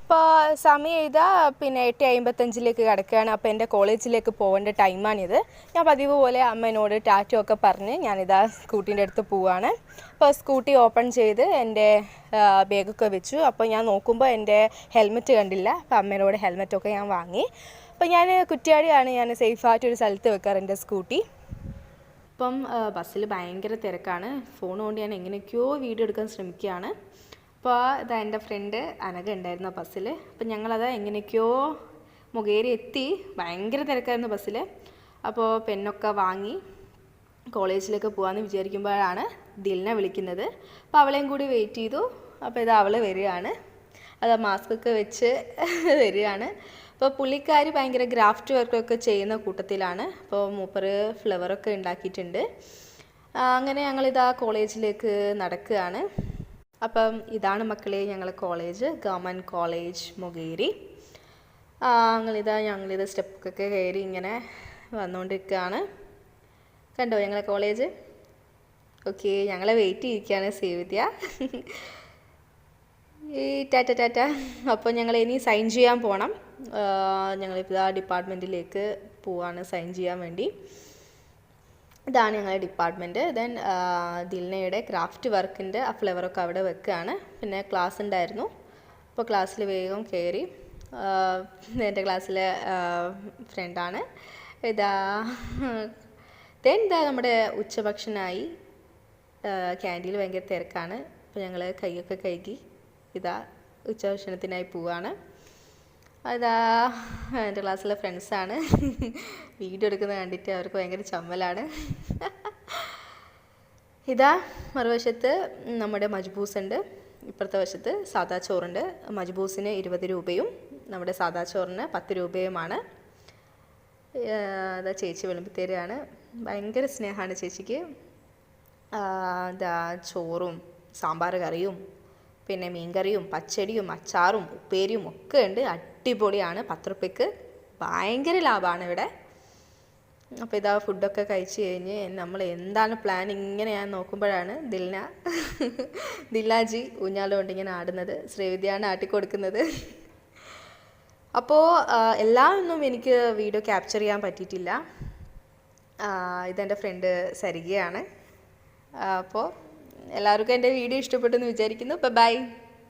അപ്പോൾ സമയം ഇതാ പിന്നെ 8:55 കിടക്കുകയാണ്. അപ്പോൾ എൻ്റെ കോളേജിലേക്ക് പോകേണ്ട ടൈമാണിത്. ഞാൻ പതിവ് പോലെ അമ്മേനോട് ടാറ്റോ ഒക്കെ പറഞ്ഞ് ഞാനിതാ സ്കൂട്ടീൻ്റെ അടുത്ത് പോവുകയാണ്. അപ്പോൾ സ്കൂട്ടി ഓപ്പൺ ചെയ്ത് എൻ്റെ ബാഗൊക്കെ വെച്ചു. അപ്പോൾ ഞാൻ നോക്കുമ്പോൾ എൻ്റെ ഹെൽമെറ്റ് കണ്ടില്ല. അപ്പോൾ അമ്മേനോട് ഹെൽമെറ്റൊക്കെ ഞാൻ വാങ്ങി. അപ്പോൾ ഞാൻ കുറ്റ്യാടിയാണ് ഞാൻ സേഫായിട്ടൊരു സ്ഥലത്ത് വെക്കാറ് എൻ്റെ സ്കൂട്ടി. ഇപ്പം ബസ്സിൽ ഭയങ്കര തിരക്കാണ്. ഫോൺ കൊണ്ട് ഞാൻ എങ്ങനെയൊക്കെയോ വീഡിയോ എടുക്കാൻ ശ്രമിക്കുകയാണ്. അപ്പോൾ ഇതാ എൻ്റെ ഫ്രണ്ട് അനഘ ഉണ്ടായിരുന്നു ബസ്സിൽ. അപ്പം ഞങ്ങളത് എങ്ങനെയൊക്കെയോ മുഖേരി എത്തി. ഭയങ്കര തിരക്കായിരുന്നു ബസ്സിൽ. അപ്പോൾ പെന്നൊക്കെ വാങ്ങി കോളേജിലേക്ക് പോകാമെന്ന് വിചാരിക്കുമ്പോഴാണ് ദിൽന വിളിക്കുന്നത്. അപ്പോൾ അവളെയും കൂടി വെയിറ്റ് ചെയ്തു. അപ്പോൾ ഇത് അവൾ വരികയാണ്. അത് മാസ്കൊക്കെ വെച്ച് വരികയാണ്. അപ്പോൾ പുള്ളിക്കാരി ഭയങ്കര ഗ്രാഫ്റ്റ് വർക്കൊക്കെ ചെയ്യുന്ന കൂട്ടത്തിലാണ്. അപ്പോൾ മൂപ്പറ് ഫ്ലവറൊക്കെ ഉണ്ടാക്കിയിട്ടുണ്ട്. അങ്ങനെ ഞങ്ങളിതാ കോളേജിലേക്ക് നടക്കുകയാണ്. അപ്പം ഇതാണ് മക്കളെ ഞങ്ങൾ കോളേജ്, ഗവൺമെൻറ് കോളേജ് മുഖേരി. ഞങ്ങളിത് സ്റ്റെപ്പൊക്കെ കയറി ഇങ്ങനെ വന്നുകൊണ്ടിരിക്കുകയാണ്. കണ്ടോ ഞങ്ങളെ കോളേജ്? ഓക്കെ, ഞങ്ങളെ വെയിറ്റ് ചെയ്തിരിക്കുകയാണ് സേവിദ്യ. ഈ ടാറ്റ. അപ്പോൾ ഞങ്ങൾ ഇനി സൈൻ ചെയ്യാൻ പോകണം. ഞങ്ങളിപ്പോൾ ഡിപ്പാർട്ട്മെൻറ്റിലേക്ക് പോവാണ് സൈൻ ചെയ്യാൻ വേണ്ടി. ഇതാണ് ഞങ്ങളുടെ ഡിപ്പാർട്ട്മെൻറ്റ്. ദെൻ ദിൽനയുടെ ക്രാഫ്റ്റ് വർക്കിൻ്റെ ആ ഫ്ലവറൊക്കെ അവിടെ വെക്കുകയാണ്. പിന്നെ ക്ലാസ് ഉണ്ടായിരുന്നു. അപ്പോൾ ക്ലാസ്സിൽ വേഗം കയറി. എൻ്റെ ക്ലാസ്സിലെ ഫ്രണ്ടാണ് ഇതാ. ദെൻ നമ്മുടെ ഉച്ചഭക്ഷണമായി. ക്യാൻറ്റീനിൽ ഭയങ്കര തിരക്കാണ്. അപ്പോൾ ഞങ്ങൾ കൈയൊക്കെ കഴുകി ഇതാ ഉച്ചഭക്ഷണത്തിനായി പോവുകയാണ്. അതാ എൻ്റെ ക്ലാസ്സിലെ ഫ്രണ്ട്സാണ്. വീഡിയോ എടുക്കുന്നത് കണ്ടിട്ട് അവർക്ക് ഭയങ്കര ചമ്മലാണ്. ഇതാ മറുവശത്ത് നമ്മുടെ മജ്ബൂസ് ഉണ്ട്. ഇപ്പുറത്തെ വശത്ത് സാദാ ചോറുണ്ട്. മജ്ബൂസിന് 20 രൂപയും നമ്മുടെ സാദാ ചോറിന് 10 രൂപയുമാണ്. അതാ ചേച്ചി വിളമ്പിത്തരുകയാണ്. ഭയങ്കര സ്നേഹമാണ് ചേച്ചിക്ക്. ചോറും സാമ്പാർ കറിയും പിന്നെ മീൻകറിയും പച്ചടിയും അച്ചാറും ഉപ്പേരിയും ഒക്കെ ഉണ്ട്. അടിപൊളിയാണ്. 10 രൂപയ്ക്ക് ഭയങ്കര ലാഭമാണ് ഇവിടെ. അപ്പോൾ ഇതാ ഫുഡൊക്കെ കഴിച്ച് കഴിഞ്ഞ് നമ്മൾ എന്താണ് പ്ലാൻ ഇങ്ങനെ ഞാൻ നോക്കുമ്പോഴാണ് ദിൽനാജി ഊഞ്ഞാല് കൊണ്ട് ഇങ്ങനെ ആടുന്നത്. ശ്രീവിദ്യയാണ് ആട്ടിക്കൊടുക്കുന്നത്. അപ്പോൾ എല്ലാം ഒന്നും എനിക്ക് വീഡിയോ ക്യാപ്ചർ ചെയ്യാൻ പറ്റിയിട്ടില്ല. ഇതെൻ്റെ ഫ്രണ്ട് സരികയാണ്. അപ്പോൾ എല്ലാവർക്കും എൻ്റെ വീഡിയോ ഇഷ്ടപ്പെട്ടെന്ന് വിചാരിക്കുന്നു. ബൈ.